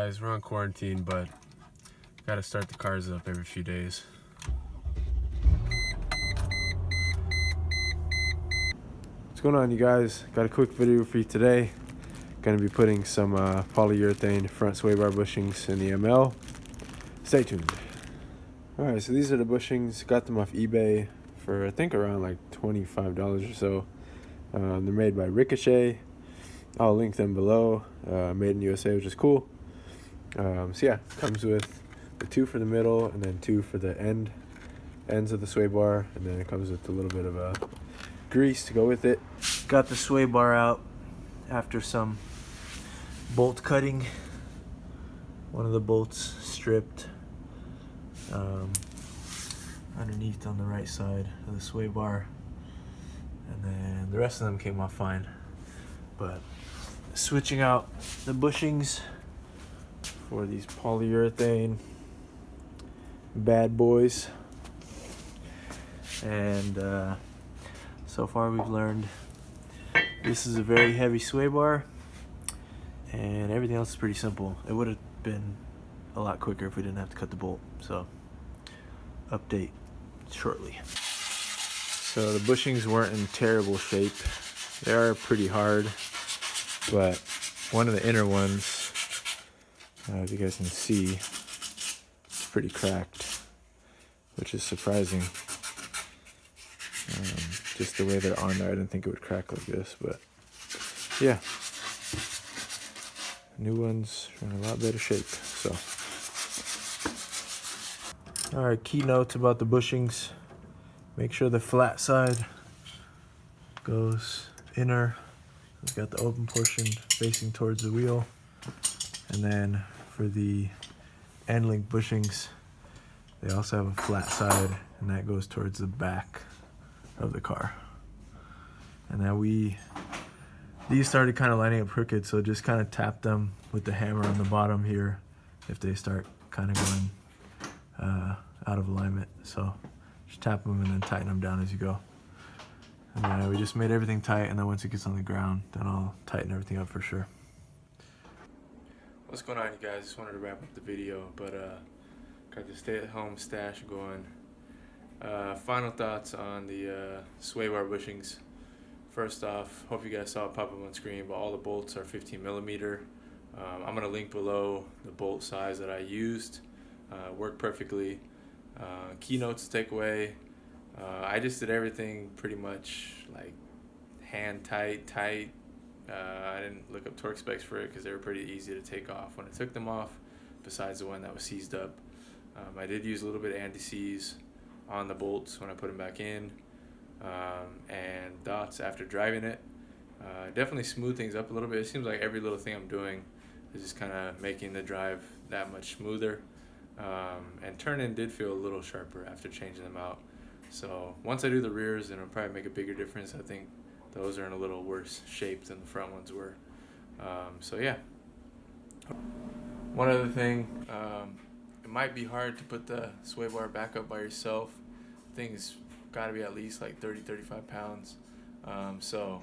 guys, we're on quarantine, but gotta start the cars up every few days. What's going on, you guys? Got a quick video for you today. Gonna be putting some polyurethane front sway bar bushings in the ML. Stay tuned. Alright, so these are the bushings. Got them off eBay for I think around like $25 or so. They're made by Ricochet. I'll link them below. Made in USA, which is cool. So yeah, comes with the 2 for the middle and then 2 for the ends of the sway bar, and then it comes with a little bit of grease to go with it. Got the sway bar out after some bolt cutting. One of the bolts stripped underneath on the right side of the sway bar, and then the rest of them came off fine. But switching out the bushings for these polyurethane bad boys, and so far we've learned this is a very heavy sway bar, and everything else is pretty simple. It would have been a lot quicker if we didn't have to cut the bolt, so update shortly. So the bushings weren't in terrible shape. They are pretty hard, but one of the inner ones, if you guys can see, it's pretty cracked, which is surprising. Just the way they're on there, I didn't think it would crack like this, but yeah. New ones are in a lot better shape, so. Alright, key notes about the bushings. Make sure the flat side goes inner. We've got the open portion facing towards the wheel. And then for the end link bushings, they also have a flat side, and that goes towards the back of the car. And now these started kind of lining up crooked, so just kind of tap them with the hammer on the bottom here if they start kind of going out of alignment. So just tap them and then tighten them down as you go. And then we just made everything tight, and then once it gets on the ground, then I'll tighten everything up for sure. What's going on, you guys? Just wanted to wrap up the video, but got the stay-at-home stash going. Final thoughts on the sway bar bushings. First off, hope you guys saw it pop up on screen, but all the bolts are 15 millimeter. I'm gonna link below the bolt size that I used. Worked perfectly. Keynotes to take away. I just did everything pretty much like hand tight. I didn't look up torque specs for it because they were pretty easy to take off when I took them off, besides the one that was seized up. I did use a little bit of anti-seize on the bolts when I put them back in, and dots after driving it. Definitely smooth things up a little bit. It seems like every little thing I'm doing is just kind of making the drive that much smoother. And turn-in did feel a little sharper after changing them out. So once I do the rears, then it'll probably make a bigger difference. I think those are in a little worse shape than the front ones were. So yeah. One other thing, it might be hard to put the sway bar back up by yourself. Thing's got to be at least like 30-35 pounds. So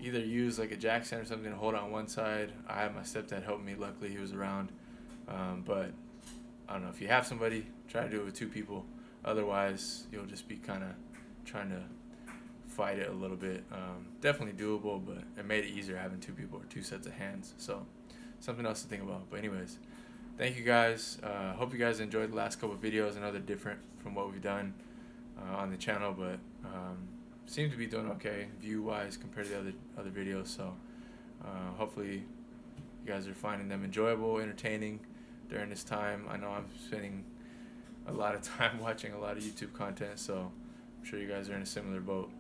either use like a jack stand or something to hold on one side. I had my stepdad help me. Luckily he was around. But I don't know, if you have somebody, try to do it with 2 people. Otherwise, you'll just be kind of trying to fight it a little bit. Definitely doable, but it made it easier having 2 people or 2 sets of hands. So something else to think about. But anyways, thank you guys. Hope you guys enjoyed the last couple of videos. I know they're different from what we've done on the channel, but seem to be doing okay view-wise compared to the other videos. So hopefully you guys are finding them enjoyable, entertaining during this time. I know I'm spending a lot of time watching a lot of YouTube content, so I'm sure you guys are in a similar boat.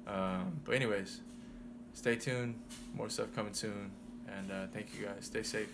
But anyways, stay tuned. More stuff coming soon. And thank you guys. Stay safe.